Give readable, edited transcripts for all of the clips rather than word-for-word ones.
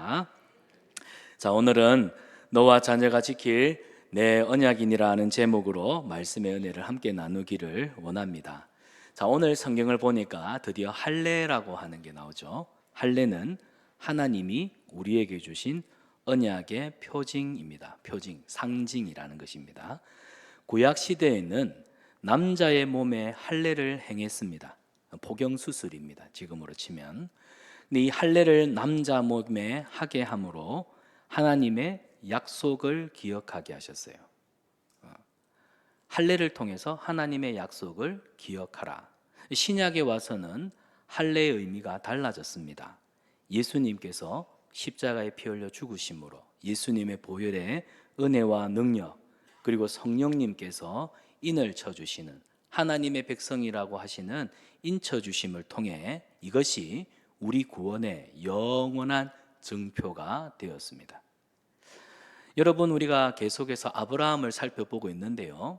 반갑습니다. 자, 오늘은 너와 자녀가 지킬 내 언약이니라는 제목으로 말씀의 은혜를 함께 나누기를 원합니다. 자, 오늘 성경을 보니까 드디어 할례라고 하는 게 나오죠. 할례는 하나님이 우리에게 주신 언약의 표징입니다. 표징, 상징이라는 것입니다. 구약 시대에는 남자의 몸에 할례를 행했습니다. 복용수술입니다. 지금으로 치면. 근데 이 할례를 남자 몸에 하게 함으로 하나님의 약속을 기억하게 하셨어요. 할례를 통해서 하나님의 약속을 기억하라. 신약에 와서는 할례의 의미가 달라졌습니다. 예수님께서 십자가에 피 흘려 죽으심으로 예수님의 보혈의 은혜와 능력, 그리고 성령님께서 인을 쳐주시는 하나님의 백성이라고 하시는 인쳐주심을 통해 이것이 우리 구원의 영원한 증표가 되었습니다. 여러분, 우리가 계속해서 아브라함을 살펴보고 있는데요,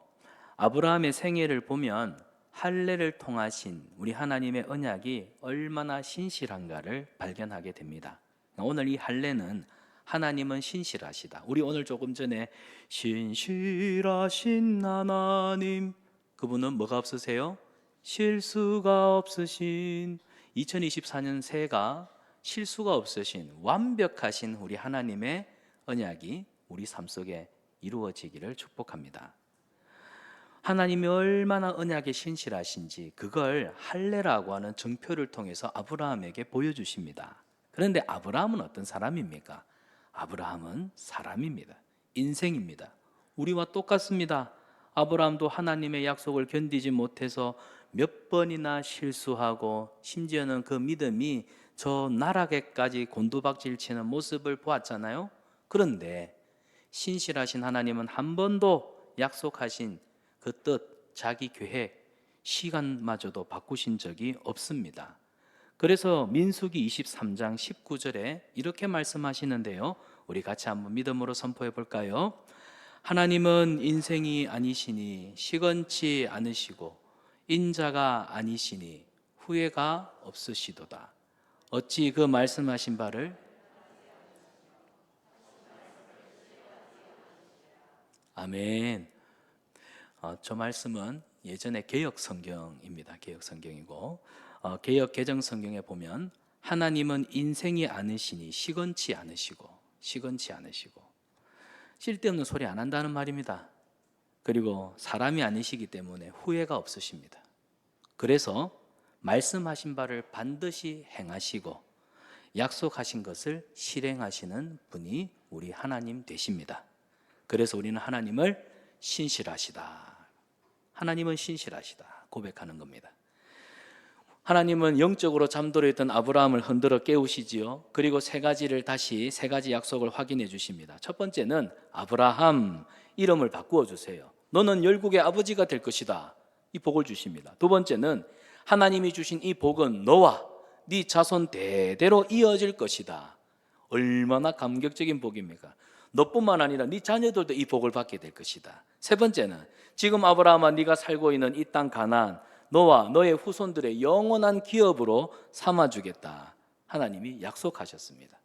아브라함의 생애를 보면 할례를 통하신 우리 하나님의 언약이 얼마나 신실한가를 발견하게 됩니다. 오늘 이 할례는 하나님은 신실하시다. 우리 오늘 조금 전에 신실하신 하나님, 그분은 뭐가 없으세요? 실수가 없으신, 2024년 새해가 실수가 없으신 완벽하신 우리 하나님의 언약이 우리 삶 속에 이루어지기를 축복합니다. 하나님이 얼마나 언약에 신실하신지 그걸 할례라고 하는 증표를 통해서 아브라함에게 보여주십니다. 그런데 아브라함은 어떤 사람입니까? 아브라함은 사람입니다. 인생입니다. 우리와 똑같습니다. 아브라함도 하나님의 약속을 견디지 못해서 몇 번이나 실수하고 심지어는 그 믿음이 저 나락에까지 곤두박질 치는 모습을 보았잖아요. 그런데 신실하신 하나님은 한 번도 약속하신 그 뜻, 자기 계획, 시간마저도 바꾸신 적이 없습니다. 그래서 민수기 23장 19절에 이렇게 말씀하시는데요, 우리 같이 한번 믿음으로 선포해 볼까요? 하나님은 인생이 아니시니 시건치 않으시고 인자가 아니시니 후회가 없으시도다. 어찌 그 말씀하신 바를 아멘. 저 말씀은 예전에 개역 성경입니다. 개역 성경이고, 개역 개정 성경에 보면 하나님은 인생이 않으시니 시건치 않으시고 쓸데없는 소리 안 한다는 말입니다. 그리고 사람이 아니시기 때문에 후회가 없으십니다. 그래서 말씀하신 바를 반드시 행하시고 약속하신 것을 실행하시는 분이 우리 하나님 되십니다. 그래서 우리는 하나님을 신실하시다, 하나님은 신실하시다 고백하는 겁니다. 하나님은 영적으로 잠들어 있던 아브라함을 흔들어 깨우시지요. 그리고 세 가지 약속을 확인해 주십니다. 첫 번째는 아브라함, 이름을 바꾸어 주세요. 너는 열국의 아버지가 될 것이다. 이 복을 주십니다. 두 번째는 하나님이 주신 이 복은 너와 네 자손 대대로 이어질 것이다. 얼마나 감격적인 복입니까? 너뿐만 아니라 네 자녀들도 이 복을 받게 될 것이다. 세 번째는 지금 아브라함아, 네가 살고 있는 이 땅 가나안 너와 너의 후손들의 영원한 기업으로 삼아주겠다. 하나님이 약속하셨습니다.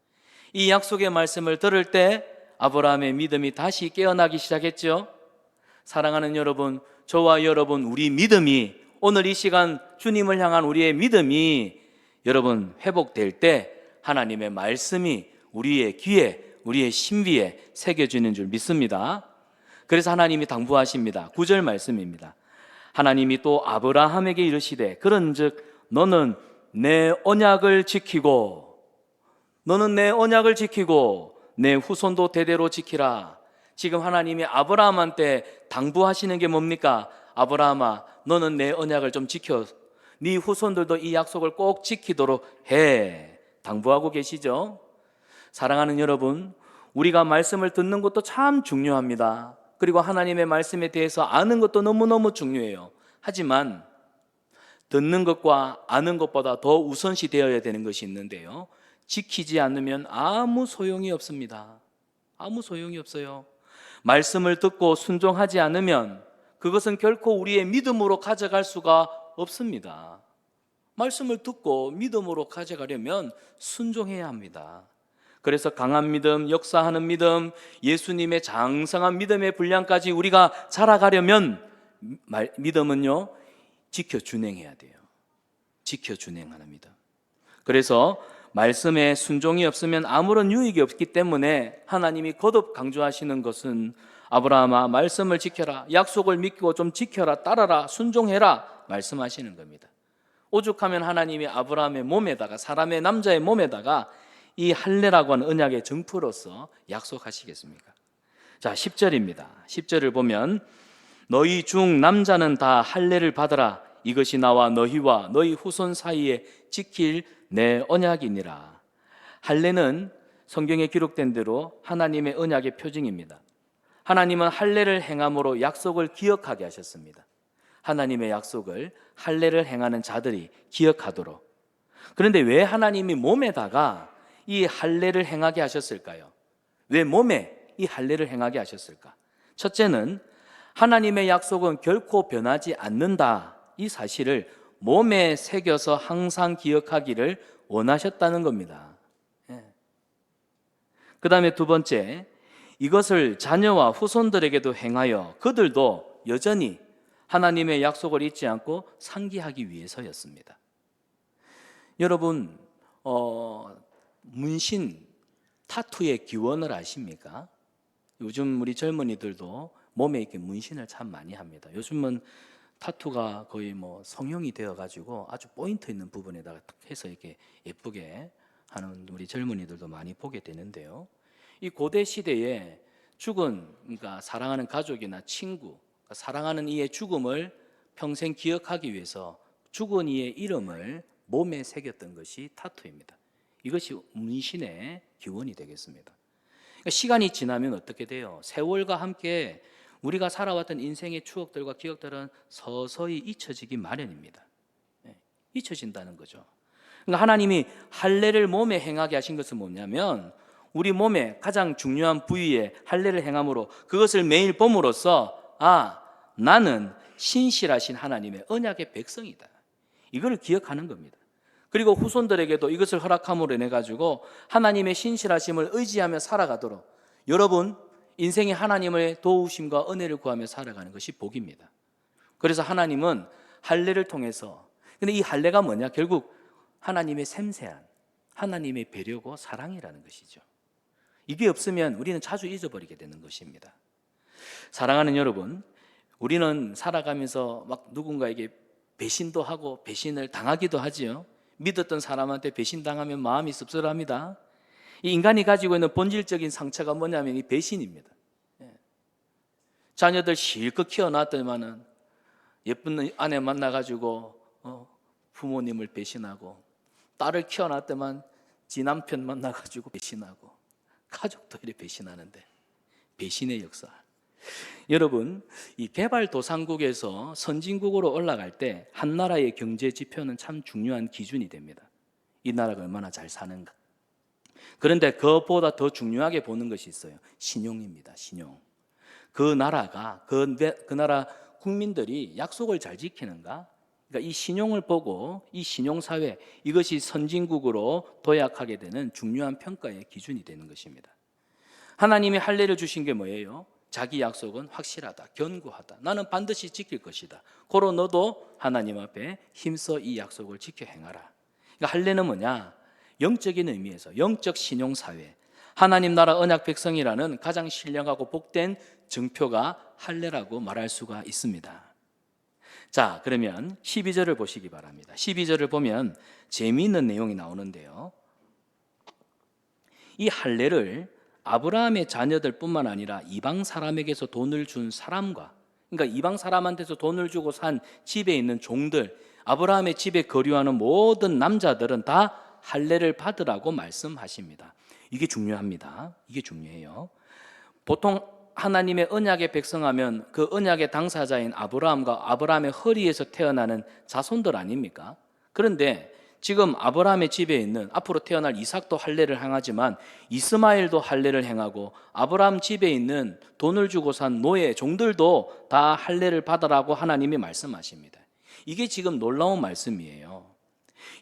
이 약속의 말씀을 들을 때 아브라함의 믿음이 다시 깨어나기 시작했죠. 사랑하는 여러분, 저와 여러분, 우리 믿음이 오늘 이 시간 주님을 향한 우리의 믿음이 여러분 회복될 때 하나님의 말씀이 우리의 귀에, 우리의 신비에 새겨지는 줄 믿습니다. 그래서 하나님이 당부하십니다. 9절 말씀입니다. 하나님이 또 아브라함에게 이르시되 그런즉 너는 내 언약을 지키고 내 후손도 대대로 지키라. 지금 하나님이 아브라함한테 당부하시는 게 뭡니까? 아브라함아, 너는 내 언약을 좀 지켜, 네 후손들도 이 약속을 꼭 지키도록 해. 당부하고 계시죠? 사랑하는 여러분, 우리가 말씀을 듣는 것도 참 중요합니다. 그리고 하나님의 말씀에 대해서 아는 것도 너무너무 중요해요. 하지만 듣는 것과 아는 것보다 더 우선시 되어야 되는 것이 있는데요, 지키지 않으면 아무 소용이 없습니다. 아무 소용이 없어요. 말씀을 듣고 순종하지 않으면 그것은 결코 우리의 믿음으로 가져갈 수가 없습니다. 말씀을 듣고 믿음으로 가져가려면 순종해야 합니다. 그래서 강한 믿음, 역사하는 믿음, 예수님의 장성한 믿음의 분량까지 우리가 자라가려면 믿음은요, 지켜 준행해야 돼요. 지켜 준행하는 믿음. 그래서 말씀에 순종이 없으면 아무런 유익이 없기 때문에 하나님이 거듭 강조하시는 것은 아브라함아, 말씀을 지켜라, 약속을 믿고 좀 지켜라, 따라라, 순종해라 말씀하시는 겁니다. 오죽하면 하나님이 아브라함의 몸에다가, 사람의 남자의 몸에다가 이 할례라고 하는 언약의 증표로서 약속하시겠습니까? 자, 10절입니다. 10절을 보면 너희 중 남자는 다 할례를 받으라. 이것이 나와 너희와 너희 후손 사이에 지킬 내 언약이니라. 할례는 성경에 기록된 대로 하나님의 언약의 표징입니다. 하나님은 할례를 행함으로 약속을 기억하게 하셨습니다. 하나님의 약속을 할례를 행하는 자들이 기억하도록. 그런데 왜 하나님이 몸에다가 이 할례를 행하게 하셨을까요? 왜 몸에 이 할례를 행하게 하셨을까? 첫째는 하나님의 약속은 결코 변하지 않는다, 이 사실을 몸에 새겨서 항상 기억하기를 원하셨다는 겁니다. 그 다음에 두 번째, 이것을 자녀와 후손들에게도 행하여 그들도 여전히 하나님의 약속을 잊지 않고 상기하기 위해서였습니다. 여러분, 문신, 타투의 기원을 아십니까? 요즘 우리 젊은이들도 몸에 이렇게 문신을 참 많이 합니다. 요즘은 타투가 거의 뭐 성형이 되어가지고 아주 포인트 있는 부분에다가 딱 해서 이렇게 예쁘게 하는 우리 젊은이들도 많이 보게 되는데요. 이 고대 시대에 죽은, 그러니까 사랑하는 가족이나 친구, 그러니까 사랑하는 이의 죽음을 평생 기억하기 위해서 죽은 이의 이름을 몸에 새겼던 것이 타투입니다. 이것이 문신의 기원이 되겠습니다. 그러니까 시간이 지나면 어떻게 돼요? 세월과 함께 우리가 살아왔던 인생의 추억들과 기억들은 서서히 잊혀지기 마련입니다. 잊혀진다는 거죠. 그러니까 하나님이 할례를 몸에 행하게 하신 것은 뭐냐면 우리 몸의 가장 중요한 부위에 할례를 행함으로 그것을 매일 봄으로써 나는 신실하신 하나님의 언약의 백성이다, 이걸 기억하는 겁니다. 그리고 후손들에게도 이것을 허락함으로 인해 가지고 하나님의 신실하심을 의지하며 살아가도록, 여러분 인생의 하나님의 도우심과 은혜를 구하며 살아가는 것이 복입니다. 그래서 하나님은 할례를 통해서, 근데 이 할례가 뭐냐? 결국 하나님의 샘세한 하나님의 배려고 사랑이라는 것이죠. 이게 없으면 우리는 자주 잊어버리게 되는 것입니다. 사랑하는 여러분, 우리는 살아가면서 막 누군가에게 배신도 하고 배신을 당하기도 하지요. 믿었던 사람한테 배신당하면 마음이 씁쓸합니다. 이 인간이 가지고 있는 본질적인 상처가 뭐냐면 이 배신입니다. 자녀들 실컷 키워놨더니만은 예쁜 아내 만나가지고 부모님을 배신하고, 딸을 키워놨더만 지 남편 만나가지고 배신하고, 가족도 이렇게 배신하는데, 배신의 역사. 여러분, 이 개발도상국에서 선진국으로 올라갈 때 한 나라의 경제 지표는 참 중요한 기준이 됩니다. 이 나라가 얼마나 잘 사는가. 그런데 그것보다 더 중요하게 보는 것이 있어요. 신용입니다. 신용. 그 나라가, 그 나라 국민들이 약속을 잘 지키는가? 그러니까 이 신용을 보고 이 신용사회, 이것이 선진국으로 도약하게 되는 중요한 평가의 기준이 되는 것입니다. 하나님이 할례를 주신 게 뭐예요? 자기 약속은 확실하다, 견고하다, 나는 반드시 지킬 것이다. 고로 너도 하나님 앞에 힘써 이 약속을 지켜 행하라. 그러니까 할례는 뭐냐? 영적인 의미에서 영적 신용사회, 하나님 나라 언약 백성이라는 가장 신령하고 복된 증표가 할례라고 말할 수가 있습니다. 자, 그러면 12절을 보시기 바랍니다. 12절을 보면 재미있는 내용이 나오는데요, 이 할례를 아브라함의 자녀들뿐만 아니라 이방 사람에게서 돈을 준 사람과, 그러니까 이방 사람한테서 돈을 주고 산 집에 있는 종들, 아브라함의 집에 거류하는 모든 남자들은 다 할례를 받으라고 말씀하십니다. 이게 중요합니다. 이게 중요해요. 보통 하나님의 언약의 백성하면 그 언약의 당사자인 아브라함과 아브라함의 허리에서 태어나는 자손들 아닙니까? 그런데 지금 아브라함의 집에 있는 앞으로 태어날 이삭도 할례를 행하지만 이스마엘도 할례를 행하고 아브라함 집에 있는 돈을 주고 산 노예 종들도 다 할례를 받으라고 하나님이 말씀하십니다. 이게 지금 놀라운 말씀이에요.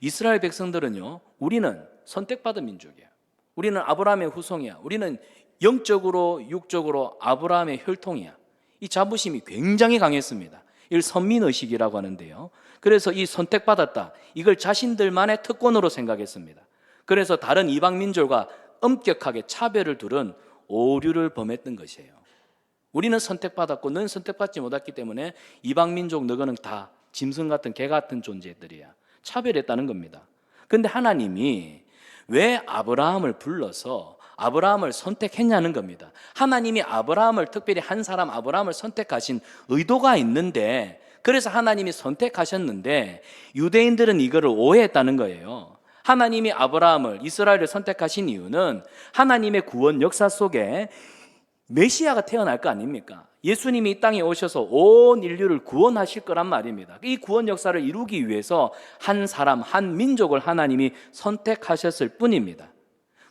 이스라엘 백성들은요, 우리는 선택받은 민족이에요. 우리는 아브라함의 후손이야. 우리는 영적으로 육적으로 아브라함의 혈통이야. 이 자부심이 굉장히 강했습니다. 이걸 선민의식이라고 하는데요. 그래서 이 선택받았다, 이걸 자신들만의 특권으로 생각했습니다. 그래서 다른 이방 민족과 엄격하게 차별을 두른 오류를 범했던 것이에요. 우리는 선택받았고 너는 선택받지 못했기 때문에 이방 민족 너희는 다 짐승 같은 개 같은 존재들이야. 차별했다는 겁니다. 그런데 하나님이 왜 아브라함을 불러서 아브라함을 선택했냐는 겁니다. 하나님이 아브라함을, 특별히 한 사람 아브라함을 선택하신 의도가 있는데, 그래서 하나님이 선택하셨는데 유대인들은 이거를 오해했다는 거예요. 하나님이 아브라함을, 이스라엘을 선택하신 이유는 하나님의 구원 역사 속에 메시아가 태어날 거 아닙니까? 예수님이 이 땅에 오셔서 온 인류를 구원하실 거란 말입니다. 이 구원 역사를 이루기 위해서 한 사람, 한 민족을 하나님이 선택하셨을 뿐입니다.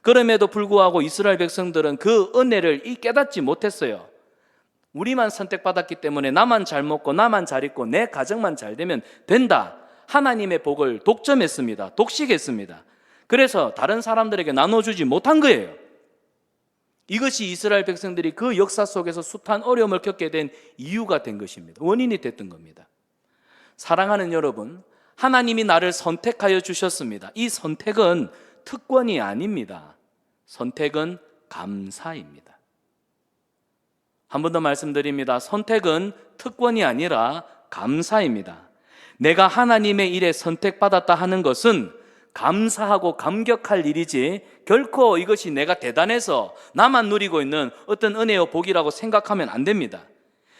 그럼에도 불구하고 이스라엘 백성들은 그 은혜를 깨닫지 못했어요. 우리만 선택받았기 때문에 나만 잘 먹고 나만 잘 입고 내 가정만 잘 되면 된다. 하나님의 복을 독점했습니다. 독식했습니다. 그래서 다른 사람들에게 나눠주지 못한 거예요. 이것이 이스라엘 백성들이 그 역사 속에서 숱한 어려움을 겪게 된 이유가 된 것입니다. 원인이 됐던 겁니다. 사랑하는 여러분, 하나님이 나를 선택하여 주셨습니다. 이 선택은 특권이 아닙니다. 선택은 감사입니다. 한 번 더 말씀드립니다. 선택은 특권이 아니라 감사입니다. 내가 하나님의 일에 선택받았다 하는 것은 감사하고 감격할 일이지 결코 이것이 내가 대단해서 나만 누리고 있는 어떤 은혜와 복이라고 생각하면 안 됩니다.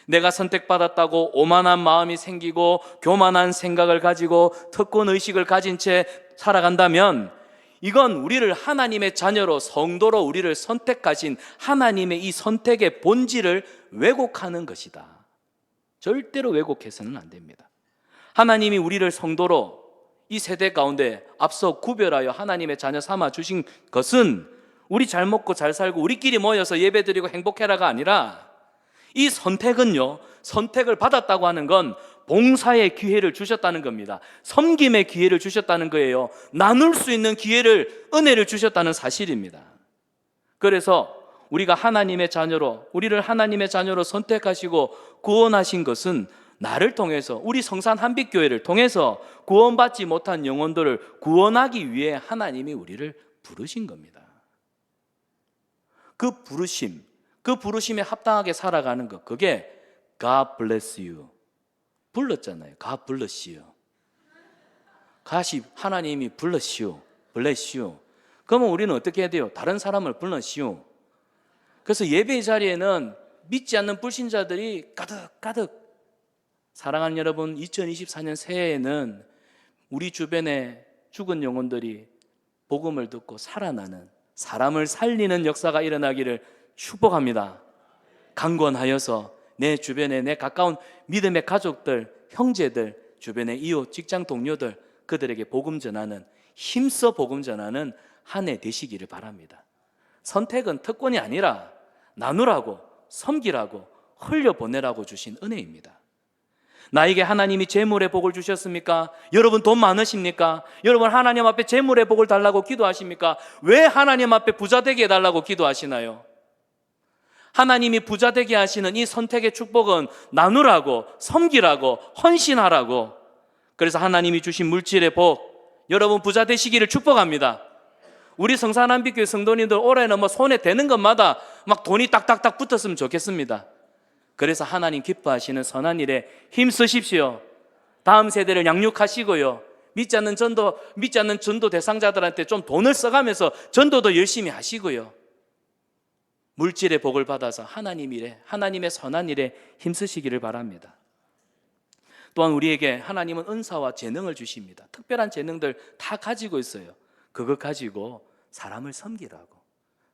내가 선택받았다고 오만한 마음이 생기고 교만한 생각을 가지고 특권의식을 가진 채 살아간다면 이건 우리를 하나님의 자녀로, 성도로 우리를 선택하신 하나님의 이 선택의 본질을 왜곡하는 것이다. 절대로 왜곡해서는 안 됩니다. 하나님이 우리를 성도로 이 세대 가운데 앞서 구별하여 하나님의 자녀 삼아 주신 것은 우리 잘 먹고 잘 살고 우리끼리 모여서 예배드리고 행복해라가 아니라, 이 선택은요, 선택을 받았다고 하는 건 봉사의 기회를 주셨다는 겁니다. 섬김의 기회를 주셨다는 거예요. 나눌 수 있는 기회를, 은혜를 주셨다는 사실입니다. 그래서 우리가 하나님의 자녀로, 우리를 하나님의 자녀로 선택하시고 구원하신 것은 나를 통해서, 우리 성산 한빛교회를 통해서 구원받지 못한 영혼들을 구원하기 위해 하나님이 우리를 부르신 겁니다. 그 부르심, 그 부르심에 합당하게 살아가는 것, 그게 God bless you. 불렀잖아요. God bless you. 가시 하나님이 bless you, bless you. 그러면 우리는 어떻게 해야 돼요? 다른 사람을 bless you. 그래서 예배 자리에는 믿지 않는 불신자들이 가득. 사랑하는 여러분, 2024년 새해에는 우리 주변에 죽은 영혼들이 복음을 듣고 살아나는, 사람을 살리는 역사가 일어나기를 축복합니다. 강권하여서 내 주변에 내 가까운 믿음의 가족들, 형제들, 주변의 이웃, 직장 동료들, 그들에게 복음 전하는, 힘써 복음 전하는 한 해 되시기를 바랍니다. 선택은 특권이 아니라 나누라고, 섬기라고, 흘려보내라고 주신 은혜입니다. 나에게 하나님이 재물의 복을 주셨습니까? 여러분 돈 많으십니까? 여러분 하나님 앞에 재물의 복을 달라고 기도하십니까? 왜 하나님 앞에 부자 되게 해달라고 기도하시나요? 하나님이 부자 되게 하시는 이 선택의 축복은 나누라고, 섬기라고, 헌신하라고. 그래서 하나님이 주신 물질의 복, 여러분 부자 되시기를 축복합니다. 우리 성산한빛교회 성도님들 올해는 손에 대는 것마다 막 돈이 딱딱딱 붙었으면 좋겠습니다. 그래서 하나님 기뻐하시는 선한 일에 힘쓰십시오. 다음 세대를 양육하시고요, 믿지 않는 전도 대상자들한테 좀 돈을 써가면서 전도도 열심히 하시고요, 물질의 복을 받아서 하나님의 선한 일에 힘쓰시기를 바랍니다. 또한 우리에게 하나님은 은사와 재능을 주십니다. 특별한 재능들 다 가지고 있어요. 그거 가지고 사람을 섬기라고,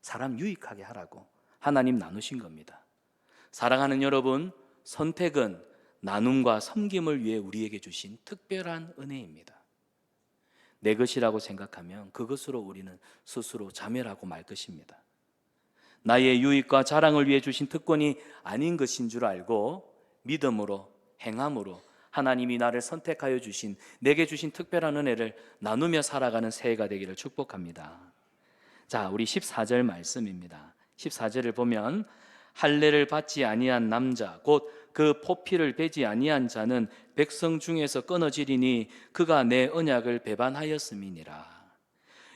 사람 유익하게 하라고 하나님 나누신 겁니다. 사랑하는 여러분, 선택은 나눔과 섬김을 위해 우리에게 주신 특별한 은혜입니다. 내 것이라고 생각하면 그것으로 우리는 스스로 자멸하고 말 것입니다. 나의 유익과 자랑을 위해 주신 특권이 아닌 것인 줄 알고 믿음으로, 행함으로 하나님이 나를 선택하여 주신, 내게 주신 특별한 은혜를 나누며 살아가는 새해가 되기를 축복합니다. 자, 우리 14절 말씀입니다. 14절을 보면 할례를 받지 아니한 남자 곧 그 포피를 베지 아니한 자는 백성 중에서 끊어지리니 그가 내 언약을 배반하였음이니라.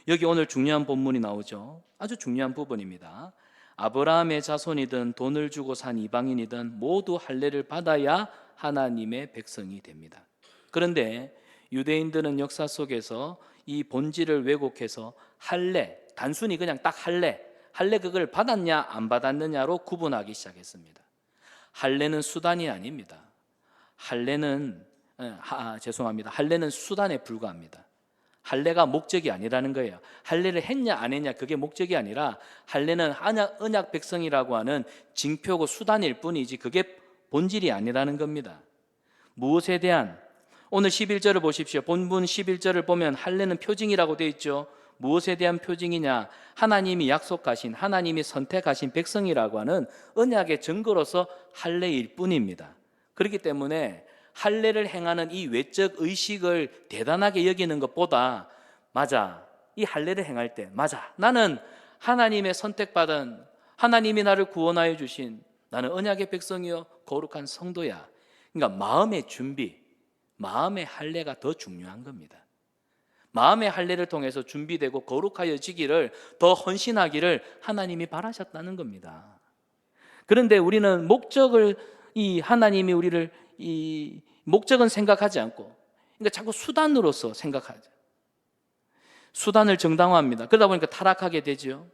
여기 오늘 중요한 본문이 나오죠. 아주 중요한 부분입니다. 아브라함의 자손이든 돈을 주고 산 이방인이든 모두 할례를 받아야 하나님의 백성이 됩니다. 그런데 유대인들은 역사 속에서 이 본질을 왜곡해서 할례, 단순히 그냥 딱 할례 그걸 받았냐 안 받았느냐로 구분하기 시작했습니다. 할례는 수단이 아닙니다. 할례는 할례는 수단에 불과합니다. 할례가 목적이 아니라는 거예요. 할례를 했냐 안 했냐 그게 목적이 아니라 할례는 언약 백성이라고 하는 징표고 수단일 뿐이지 그게 본질이 아니라는 겁니다. 무엇에 대한, 오늘 11절을 보십시오. 본문 11절을 보면 할례는 표징이라고 되어 있죠. 무엇에 대한 표징이냐? 하나님이 약속하신, 하나님이 선택하신 백성이라고 하는 언약의 증거로서 할례일 뿐입니다. 그렇기 때문에 할례를 행하는 이 외적 의식을 대단하게 여기는 것보다, 맞아, 이 할례를 행할 때 맞아, 나는 하나님의 선택받은, 하나님이 나를 구원하여 주신, 나는 언약의 백성이요 거룩한 성도야. 그러니까 마음의 준비, 마음의 할례가 더 중요한 겁니다. 마음의 할례를 통해서 준비되고 거룩하여지기를, 더 헌신하기를 하나님이 바라셨다는 겁니다. 그런데 우리는 목적을, 이 하나님이 우리를 이 목적은 생각하지 않고, 그러니까 자꾸 수단으로서 생각하죠. 수단을 정당화합니다. 그러다 보니까 타락하게 되죠.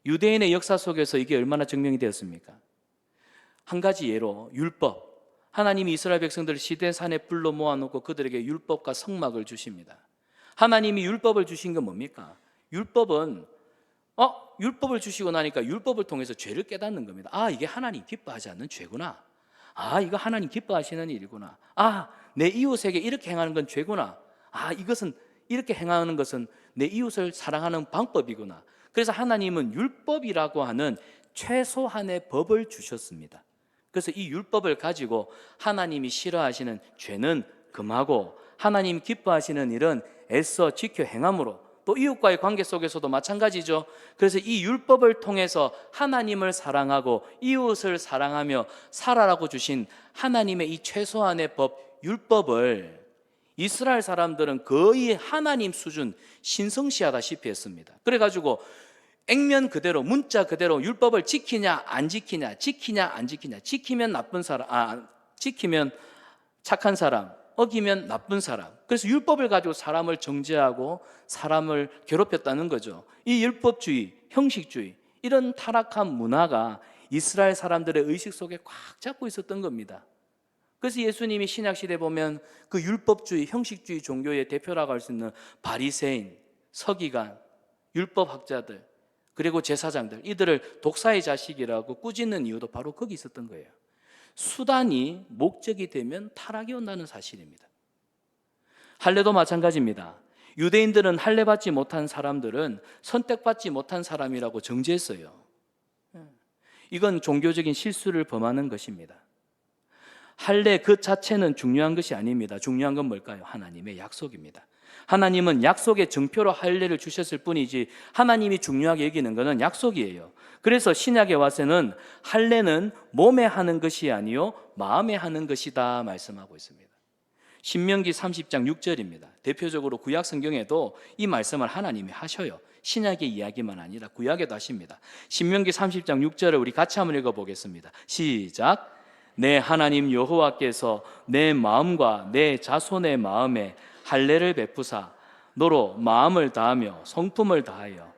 유대인의 역사 속에서 이게 얼마나 증명이 되었습니까? 한 가지 예로 율법. 하나님이 이스라엘 백성들을 시내산에 불러 모아놓고 그들에게 율법과 성막을 주십니다. 하나님이 율법을 주신 건 뭡니까? 율법은 율법을 주시고 나니까 율법을 통해서 죄를 깨닫는 겁니다. 아, 이게 하나님 기뻐하지 않는 죄구나. 아, 이거 하나님 기뻐하시는 일이구나. 아, 내 이웃에게 이렇게 행하는 건 죄구나. 아, 이것은 이렇게 행하는 것은 내 이웃을 사랑하는 방법이구나. 그래서 하나님은 율법이라고 하는 최소한의 법을 주셨습니다. 그래서 이 율법을 가지고 하나님이 싫어하시는 죄는 금하고 하나님 기뻐하시는 일은 애써 지켜 행함으로, 또 이웃과의 관계 속에서도 마찬가지죠. 그래서 이 율법을 통해서 하나님을 사랑하고 이웃을 사랑하며 살아라고 주신 하나님의 이 최소한의 법, 율법을 이스라엘 사람들은 거의 하나님 수준 신성시하다시피 했습니다. 그래가지고 액면 그대로, 문자 그대로 율법을 지키냐 안 지키냐, 지키냐 안 지키냐, 지키면 나쁜 사람, 지키면 착한 사람, 어기면 나쁜 사람. 그래서 율법을 가지고 사람을 정죄하고 사람을 괴롭혔다는 거죠. 이 율법주의, 형식주의, 이런 타락한 문화가 이스라엘 사람들의 의식 속에 꽉 잡고 있었던 겁니다. 그래서 예수님이 신약시대에 보면 그 율법주의, 형식주의 종교의 대표라고 할 수 있는 바리새인, 서기관, 율법학자들, 그리고 제사장들, 이들을 독사의 자식이라고 꾸짖는 이유도 바로 거기 있었던 거예요. 수단이 목적이 되면 타락이 온다는 사실입니다. 할례도 마찬가지입니다. 유대인들은 할례 받지 못한 사람들은 선택받지 못한 사람이라고 정죄했어요. 이건 종교적인 실수를 범하는 것입니다. 할례 그 자체는 중요한 것이 아닙니다. 중요한 건 뭘까요? 하나님의 약속입니다. 하나님은 약속의 증표로 할례를 주셨을 뿐이지 하나님이 중요하게 여기는 것은 약속이에요. 그래서 신약에 와서는 할례는 몸에 하는 것이 아니요 마음에 하는 것이다 말씀하고 있습니다. 신명기 30장 6절입니다. 대표적으로 구약 성경에도 이 말씀을 하나님이 하셔요. 신약의 이야기만 아니라 구약에도 하십니다. 신명기 30장 6절을 우리 같이 한번 읽어보겠습니다. 시작. 내 하나님 여호와께서 내 마음과 내 자손의 마음에 할례를 베푸사 너로 마음을 다하며 성품을 다하여.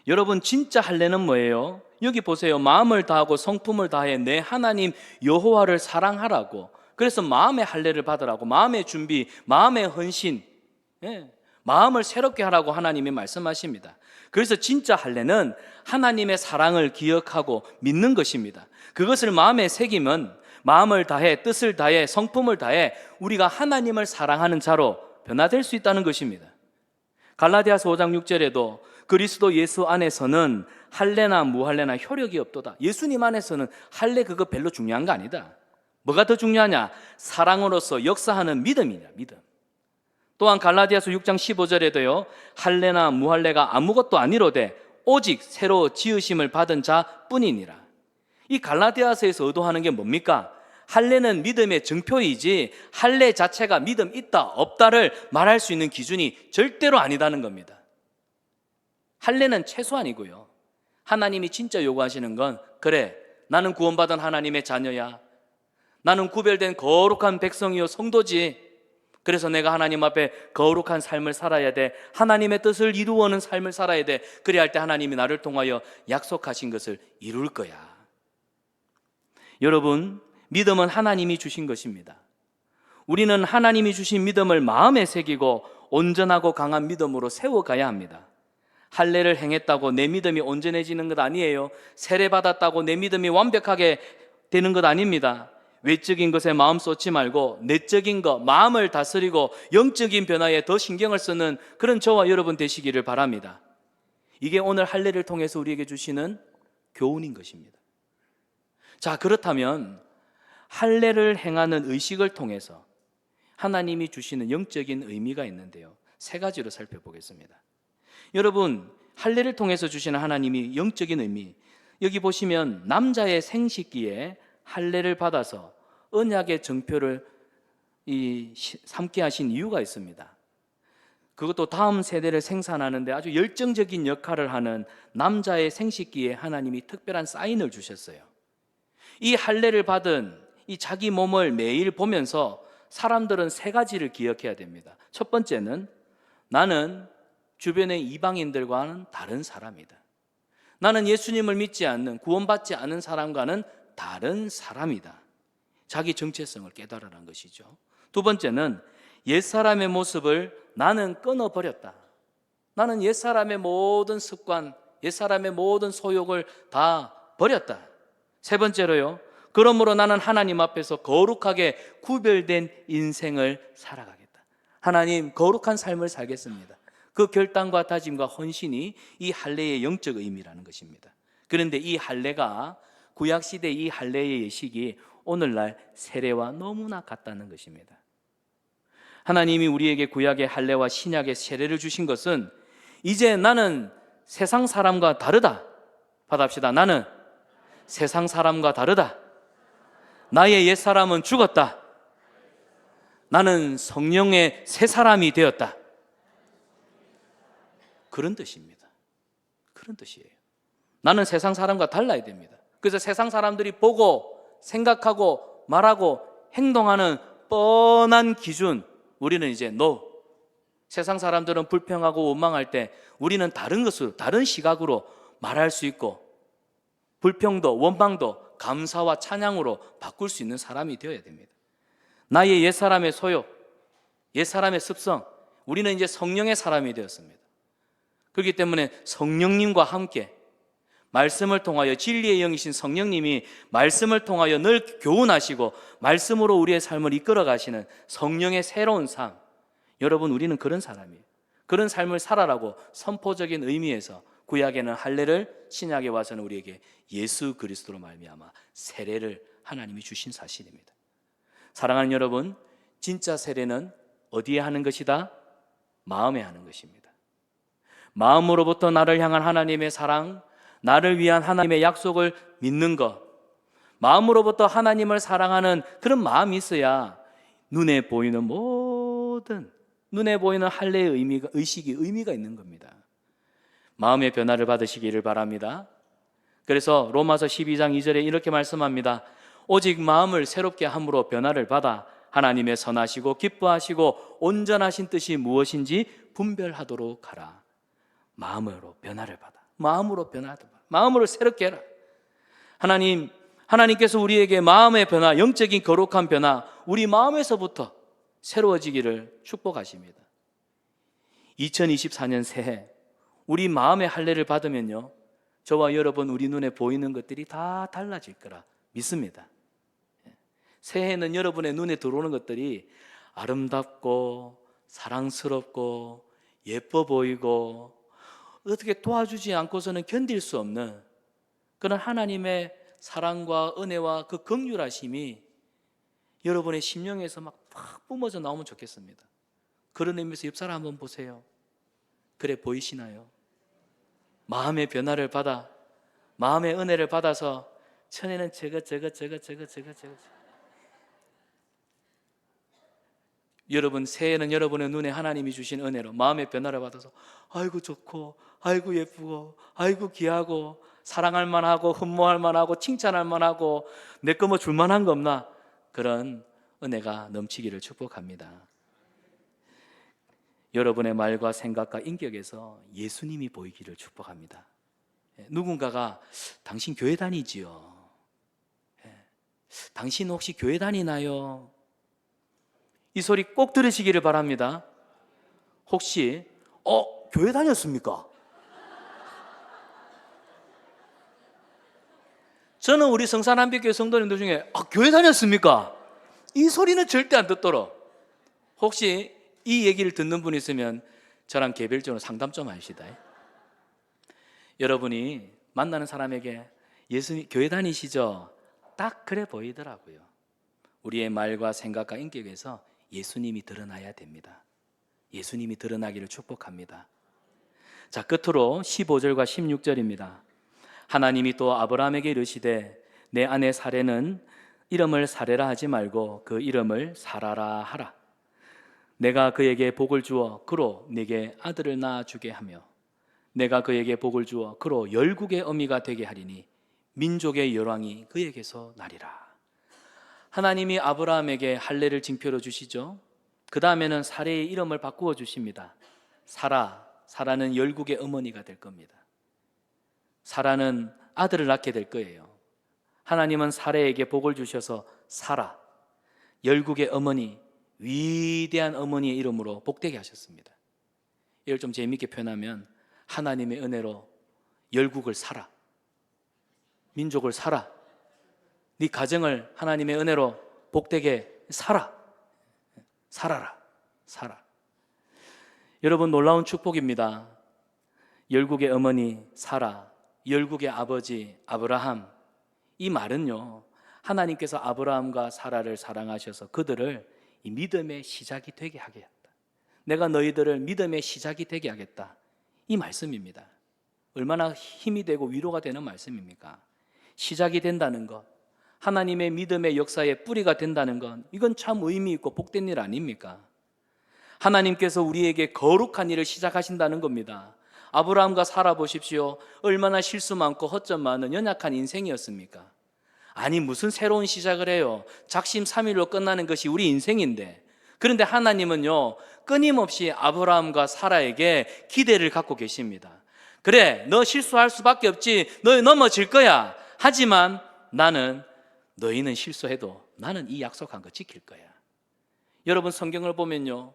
여러분, 진짜 할례는 뭐예요? 여기 보세요. 마음을 다하고 성품을 다해 내 하나님 여호와를 사랑하라고. 그래서 마음의 할례를 받으라고, 마음의 준비, 마음의 헌신, 마음을 새롭게 하라고 하나님이 말씀하십니다. 그래서 진짜 할례는 하나님의 사랑을 기억하고 믿는 것입니다. 그것을 마음에 새기면 마음을 다해, 뜻을 다해, 성품을 다해 우리가 하나님을 사랑하는 자로 변화될 수 있다는 것입니다. 갈라디아서 5장 6절에도 그리스도 예수 안에서는 할례나 무할례나 효력이 없도다. 예수님 안에서는 할례 그거 별로 중요한 거 아니다. 뭐가 더 중요하냐? 사랑으로서 역사하는 믿음이냐, 믿음. 또한 갈라디아서 6장 15절에도요, 할례나 무할례가 아무것도 아니로되 오직 새로 지으심을 받은 자뿐이니라. 이 갈라디아서에서 의도하는 게 뭡니까? 할례는 믿음의 증표이지 할례 자체가 믿음 있다 없다를 말할 수 있는 기준이 절대로 아니다는 겁니다. 할례는 최소한이고요, 하나님이 진짜 요구하시는 건, 그래, 나는 구원받은 하나님의 자녀야, 나는 구별된 거룩한 백성이요 성도지, 그래서 내가 하나님 앞에 거룩한 삶을 살아야 돼, 하나님의 뜻을 이루어는 삶을 살아야 돼, 그래야 할 때 하나님이 나를 통하여 약속하신 것을 이룰 거야. 여러분, 믿음은 하나님이 주신 것입니다. 우리는 하나님이 주신 믿음을 마음에 새기고 온전하고 강한 믿음으로 세워가야 합니다. 할례를 행했다고 내 믿음이 온전해지는 것 아니에요. 세례받았다고 내 믿음이 완벽하게 되는 것 아닙니다. 외적인 것에 마음 쏟지 말고 내적인 것, 마음을 다스리고 영적인 변화에 더 신경을 쓰는 그런 저와 여러분 되시기를 바랍니다. 이게 오늘 할례를 통해서 우리에게 주시는 교훈인 것입니다. 자, 그렇다면 할례를 행하는 의식을 통해서 하나님이 주시는 영적인 의미가 있는데요, 세 가지로 살펴보겠습니다. 여러분, 할례를 통해서 주시는 하나님이 영적인 의미, 여기 보시면 남자의 생식기에 할례를 받아서 언약의 정표를 삼게 하신 이유가 있습니다. 그것도 다음 세대를 생산하는데 아주 열정적인 역할을 하는 남자의 생식기에 하나님이 특별한 사인을 주셨어요. 이 할례를 받은 이 자기 몸을 매일 보면서 사람들은 세 가지를 기억해야 됩니다. 첫 번째는, 나는 주변의 이방인들과는 다른 사람이다. 나는 예수님을 믿지 않는, 구원받지 않은 사람과는 다른 사람이다. 자기 정체성을 깨달으라는 것이죠. 두 번째는, 옛사람의 모습을 나는 끊어버렸다. 나는 옛사람의 모든 습관, 옛사람의 모든 소욕을 다 버렸다. 세 번째로요, 그러므로 나는 하나님 앞에서 거룩하게 구별된 인생을 살아가겠다. 하나님, 거룩한 삶을 살겠습니다. 그 결단과 다짐과 헌신이 이 할례의 영적 의미라는 것입니다. 그런데 이 할례가, 구약시대 이 할례의 예식이 오늘날 세례와 너무나 같다는 것입니다. 하나님이 우리에게 구약의 할례와 신약의 세례를 주신 것은, 이제 나는 세상 사람과 다르다. 받아봅시다. 나는 세상 사람과 다르다. 나의 옛사람은 죽었다. 나는 성령의 새 사람이 되었다. 그런 뜻입니다. 그런 뜻이에요. 나는 세상 사람과 달라야 됩니다. 그래서 세상 사람들이 보고 생각하고 말하고 행동하는 뻔한 기준, 우리는 이제 NO. 세상 사람들은 불평하고 원망할 때 우리는 다른 것으로, 다른 시각으로 말할 수 있고, 불평도 원망도 감사와 찬양으로 바꿀 수 있는 사람이 되어야 됩니다. 나의 옛사람의 소욕, 옛사람의 습성, 우리는 이제 성령의 사람이 되었습니다. 그렇기 때문에 성령님과 함께 말씀을 통하여, 진리의 영이신 성령님이 말씀을 통하여 늘 교훈하시고 말씀으로 우리의 삶을 이끌어 가시는 성령의 새로운 삶, 여러분, 우리는 그런 사람이에요. 그런 삶을 살아라고 선포적인 의미에서 구약에는 할례를, 신약에 와서는 우리에게 예수 그리스도로 말미암아 세례를 하나님이 주신 사실입니다. 사랑하는 여러분, 진짜 세례는 어디에 하는 것이다? 마음에 하는 것입니다. 마음으로부터 나를 향한 하나님의 사랑, 나를 위한 하나님의 약속을 믿는 것, 마음으로부터 하나님을 사랑하는 그런 마음이 있어야 눈에 보이는 모든, 눈에 보이는 할례의 의식이 의미가 있는 겁니다. 마음의 변화를 받으시기를 바랍니다. 그래서 로마서 12장 2절에 이렇게 말씀합니다. 오직 마음을 새롭게 함으로 변화를 받아 하나님의 선하시고 기뻐하시고 온전하신 뜻이 무엇인지 분별하도록 하라. 마음으로 변화를 받아. 마음으로 변화를 받아. 마음으로 새롭게 해라. 하나님께서 우리에게 마음의 변화, 영적인 거룩한 변화, 우리 마음에서부터 새로워지기를 축복하십니다. 2024년 새해 우리 마음의 할례를 받으면요, 저와 여러분, 우리 눈에 보이는 것들이 다 달라질 거라 믿습니다. 새해는 여러분의 눈에 들어오는 것들이 아름답고 사랑스럽고 예뻐 보이고 어떻게 도와주지 않고서는 견딜 수 없는 그런 하나님의 사랑과 은혜와 그 긍휼하심이 여러분의 심령에서 막 뿜어져 나오면 좋겠습니다. 그런 의미에서 옆 사람 한번 보세요. 그래 보이시나요? 마음의 변화를 받아, 마음의 은혜를 받아서 천에는 저거 여러분, 새해는 여러분의 눈에 하나님이 주신 은혜로 마음의 변화를 받아서 아이고 좋고, 아이고 예쁘고, 아이고 귀하고, 사랑할 만하고, 흠모할 만하고, 칭찬할 만하고, 내 거 뭐 줄만한 거 없나? 그런 은혜가 넘치기를 축복합니다. 여러분의 말과 생각과 인격에서 예수님이 보이기를 축복합니다. 누군가가 당신 교회 다니지요? 당신 혹시 교회 다니나요? 이 소리 꼭 들으시기를 바랍니다. 혹시 교회 다녔습니까? 저는 우리 성산한빛교회 성도님들 중에 교회 다녔습니까? 이 소리는 절대 안 듣도록, 혹시 이 얘기를 듣는 분 있으면 저랑 개별적으로 상담 좀 하시다. 여러분이 만나는 사람에게 예수님 교회 다니시죠? 딱 그래 보이더라고요. 우리의 말과 생각과 인격에서 예수님이 드러나야 됩니다. 예수님이 드러나기를 축복합니다. 자, 끝으로 15절과 16절입니다. 하나님이 또 아브라함에게 이르시되 내 아내 사레는 이름을 사레라 하지 말고 그 이름을 사라라 하라. 내가 그에게 복을 주어 그로 네게 아들을 낳아주게 하며 내가 그에게 복을 주어 그로 열국의 어미가 되게 하리니 민족의 열왕이 그에게서 나리라. 하나님이 아브라함에게 할례를 징표로 주시죠. 그 다음에는 사레의 이름을 바꾸어 주십니다. 사라는 열국의 어머니가 될 겁니다. 사라는 아들을 낳게 될 거예요. 하나님은 사레에게 복을 주셔서 사라, 열국의 어머니, 위대한 어머니의 이름으로 복되게 하셨습니다. 이걸 좀 재미있게 표현하면 하나님의 은혜로 열국을 살아, 민족을 살아, 네 가정을 하나님의 은혜로 복되게 살아라. 여러분, 놀라운 축복입니다. 열국의 어머니 사라, 열국의 아버지 아브라함, 이 말은요, 하나님께서 아브라함과 사라를 사랑하셔서 그들을 이 믿음의 시작이 되게 하겠다. 내가 너희들을 믿음의 시작이 되게 하겠다, 이 말씀입니다. 얼마나 힘이 되고 위로가 되는 말씀입니까? 시작이 된다는 것, 하나님의 믿음의 역사의 뿌리가 된다는 건, 이건 참 의미 있고 복된 일 아닙니까? 하나님께서 우리에게 거룩한 일을 시작하신다는 겁니다. 아브라함과 사라 보십시오. 얼마나 실수 많고 허점 많은 연약한 인생이었습니까? 아니, 무슨 새로운 시작을 해요? 작심삼일로 끝나는 것이 우리 인생인데. 그런데 하나님은요, 끊임없이 아브라함과 사라에게 기대를 갖고 계십니다. 그래, 너 실수할 수밖에 없지, 너 넘어질 거야. 하지만 나는, 너희는 실수해도 나는 이 약속한 거 지킬 거야. 여러분, 성경을 보면요,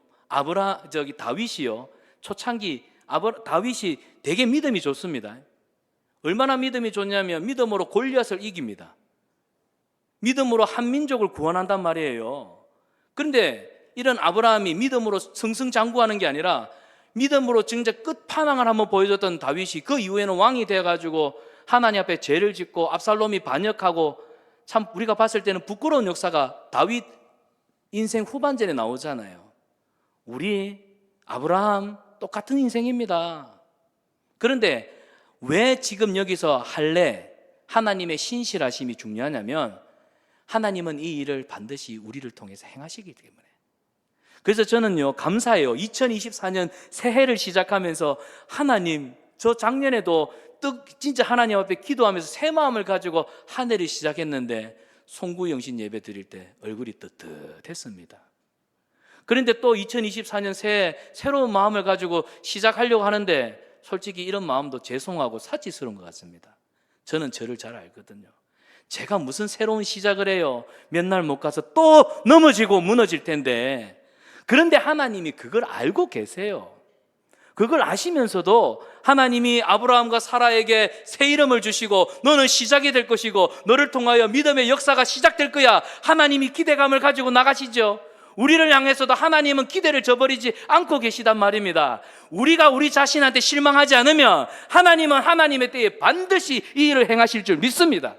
다윗이요, 초창기 다윗이 되게 믿음이 좋습니다. 얼마나 믿음이 좋냐면 믿음으로 골리앗을 이깁니다. 믿음으로 한 민족을 구원한단 말이에요. 그런데 이런 아브라함이 믿음으로 승승장구하는 게 아니라 믿음으로 진짜 끝판왕을 한번 보여줬던 다윗이 그 이후에는 왕이 돼가지고 하나님 앞에 죄를 짓고 압살롬이 반역하고, 참 우리가 봤을 때는 부끄러운 역사가 다윗 인생 후반전에 나오잖아요. 우리 아브라함 똑같은 인생입니다. 그런데 왜 지금 여기서 할례, 하나님의 신실하심이 중요하냐면 하나님은 이 일을 반드시 우리를 통해서 행하시기 때문에. 그래서 저는요, 감사해요. 2024년 새해를 시작하면서 하나님, 저 작년에도 진짜 하나님 앞에 기도하면서 새 마음을 가지고 한 해를 시작했는데 송구영신 예배 드릴 때 얼굴이 뜨뜻했습니다. 그런데 또 2024년 새해 새로운 마음을 가지고 시작하려고 하는데 솔직히 이런 마음도 죄송하고 사치스러운 것 같습니다. 저는 저를 잘 알거든요. 제가 무슨 새로운 시작을 해요? 몇 날 못 가서 또 넘어지고 무너질 텐데. 그런데 하나님이 그걸 알고 계세요. 그걸 아시면서도 하나님이 아브라함과 사라에게 새 이름을 주시고 너는 시작이 될 것이고 너를 통하여 믿음의 역사가 시작될 거야, 하나님이 기대감을 가지고 나가시죠. 우리를 향해서도 하나님은 기대를 저버리지 않고 계시단 말입니다. 우리가 우리 자신한테 실망하지 않으면 하나님은 하나님의 때에 반드시 이 일을 행하실 줄 믿습니다.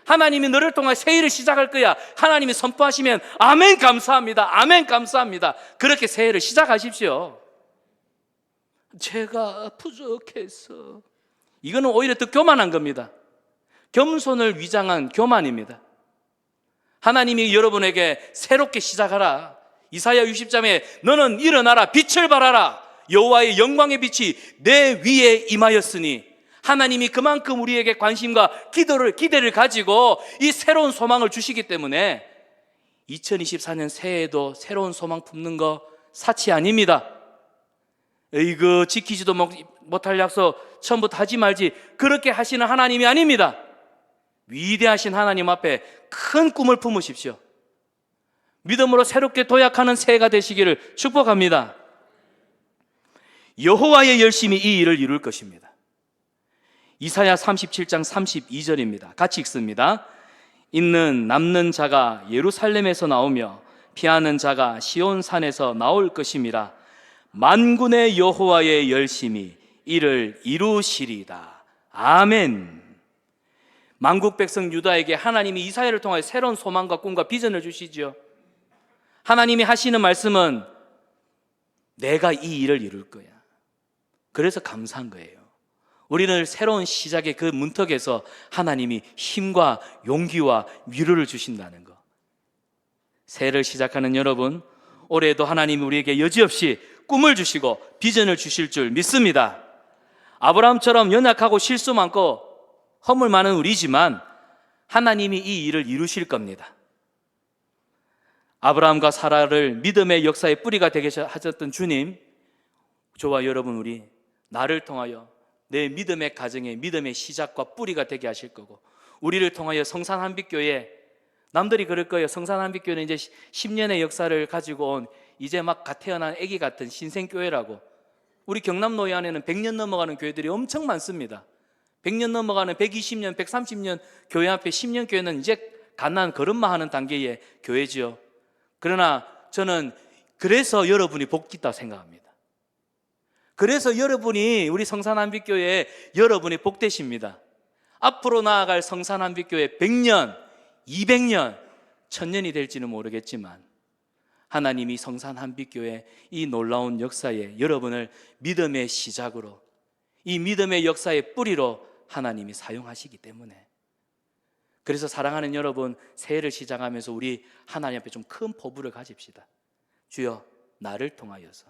하나님이 너를 통해 새 일을 시작할 거야. 하나님이 선포하시면 아멘 감사합니다. 아멘 감사합니다. 그렇게 새 일을 시작하십시오. 제가 부족해서. 이거는 오히려 더 교만한 겁니다. 겸손을 위장한 교만입니다. 하나님이 여러분에게 새롭게 시작하라. 이사야 60장에 너는 일어나라 빛을 발하라. 여호와의 영광의 빛이 내 위에 임하였으니 하나님이 그만큼 우리에게 관심과 기대를 가지고 이 새로운 소망을 주시기 때문에 2024년 새해에도 새로운 소망 품는 거 사치 아닙니다. 이거 지키지도 못할 약속 처음부터 하지 말지 그렇게 하시는 하나님이 아닙니다. 위대하신 하나님 앞에 큰 꿈을 품으십시오. 믿음으로 새롭게 도약하는 새해가 되시기를 축복합니다. 여호와의 열심히 이 일을 이룰 것입니다. 이사야 37장 32절입니다. 같이 읽습니다. 남는 자가 예루살렘에서 나오며 피하는 자가 시온산에서 나올 것임이라. 만군의 여호와의 열심히 이를 이루시리다. 아멘. 만국 백성 유다에게 하나님이 이사야를 통하여 새로운 소망과 꿈과 비전을 주시지요. 하나님이 하시는 말씀은 내가 이 일을 이룰 거야. 그래서 감사한 거예요. 우리는 새로운 시작의 그 문턱에서 하나님이 힘과 용기와 위로를 주신다는 거. 새해를 시작하는 여러분, 올해도 하나님이 우리에게 여지없이 꿈을 주시고 비전을 주실 줄 믿습니다. 아브라함처럼 연약하고 실수 많고 허물 많은 우리지만 하나님이 이 일을 이루실 겁니다. 아브라함과 사라를 믿음의 역사의 뿌리가 되게 하셨던 주님, 저와 여러분 우리 나를 통하여 내 믿음의 가정의 믿음의 시작과 뿌리가 되게 하실 거고, 우리를 통하여 성산한빛교회, 남들이 그럴 거예요. 성산한빛교회는 이제 10년의 역사를 가지고 온 이제 막 갓 태어난 아기 같은 신생교회라고. 우리 경남노예 안에는 100년 넘어가는 교회들이 엄청 많습니다. 100년 넘어가는 120년, 130년 교회 앞에 10년 교회는 이제 갓난 걸음마 하는 단계의 교회지요. 그러나 저는 그래서 여러분이 복 있다고 생각합니다. 그래서 여러분이 우리 성산한빛교회 여러분이 복되십니다. 앞으로 나아갈 성산한빛교회 100년, 200년, 1000년이 될지는 모르겠지만 하나님이 성산한빛교회 이 놀라운 역사에 여러분을 믿음의 시작으로, 이 믿음의 역사의 뿌리로 하나님이 사용하시기 때문에, 그래서 사랑하는 여러분, 새해를 시작하면서 우리 하나님 앞에 좀 큰 포부를 가집시다. 주여, 나를 통하여서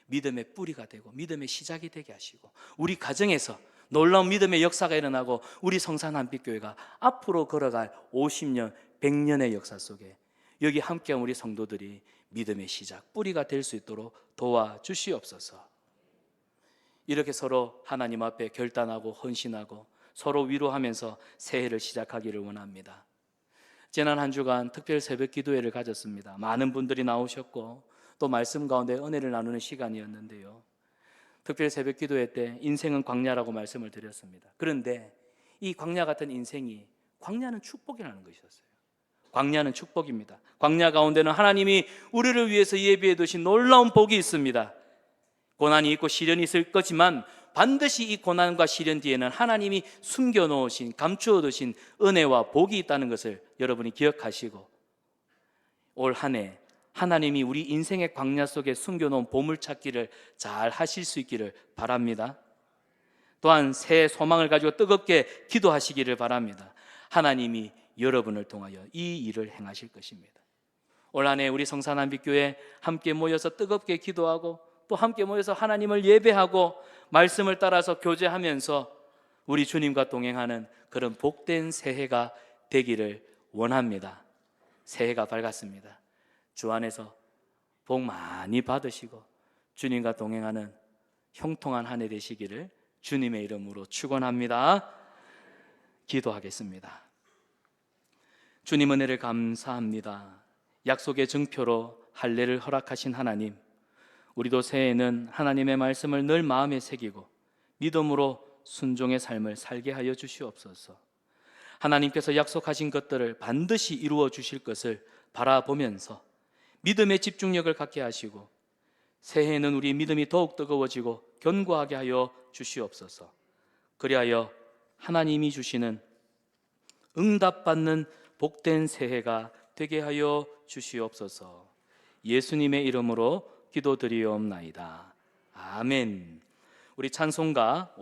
믿음의 뿌리가 되고 믿음의 시작이 되게 하시고, 우리 가정에서 놀라운 믿음의 역사가 일어나고 우리 성산한빛교회가 앞으로 걸어갈 50년, 100년의 역사 속에 여기 함께한 우리 성도들이 믿음의 시작, 뿌리가 될 수 있도록 도와주시옵소서. 이렇게 서로 하나님 앞에 결단하고 헌신하고 서로 위로하면서 새해를 시작하기를 원합니다. 지난 한 주간 특별 새벽 기도회를 가졌습니다. 많은 분들이 나오셨고 또 말씀 가운데 은혜를 나누는 시간이었는데요, 특별 새벽 기도회 때 인생은 광야라고 말씀을 드렸습니다. 그런데 이 광야 같은 인생이, 광야는 축복이라는 것이었어요. 광야는 축복입니다. 광야 가운데는 하나님이 우리를 위해서 예비해 두신 놀라운 복이 있습니다. 고난이 있고 시련이 있을 거지만 반드시 이 고난과 시련 뒤에는 하나님이 숨겨놓으신, 감추어두신 은혜와 복이 있다는 것을 여러분이 기억하시고, 올 한 해 하나님이 우리 인생의 광야 속에 숨겨놓은 보물찾기를 잘 하실 수 있기를 바랍니다. 또한 새 소망을 가지고 뜨겁게 기도하시기를 바랍니다. 하나님이 여러분을 통하여 이 일을 행하실 것입니다. 올 한 해 우리 성산한빛교회 함께 모여서 뜨겁게 기도하고 또 함께 모여서 하나님을 예배하고 말씀을 따라서 교제하면서 우리 주님과 동행하는 그런 복된 새해가 되기를 원합니다. 새해가 밝았습니다. 주 안에서 복 많이 받으시고 주님과 동행하는 형통한 한 해 되시기를 주님의 이름으로 축원합니다. 기도하겠습니다. 주님, 은혜를 감사합니다. 약속의 증표로 할례를 허락하신 하나님, 우리도 새해에는 하나님의 말씀을 늘 마음에 새기고 믿음으로 순종의 삶을 살게 하여 주시옵소서. 하나님께서 약속하신 것들을 반드시 이루어 주실 것을 바라보면서 믿음의 집중력을 갖게 하시고 새해에는 우리 믿음이 더욱 뜨거워지고 견고하게 하여 주시옵소서. 그리하여 하나님이 주시는 응답받는 복된 새해가 되게 하여 주시옵소서. 예수님의 이름으로 기도드리옵나이다. 아멘. 우리 찬송가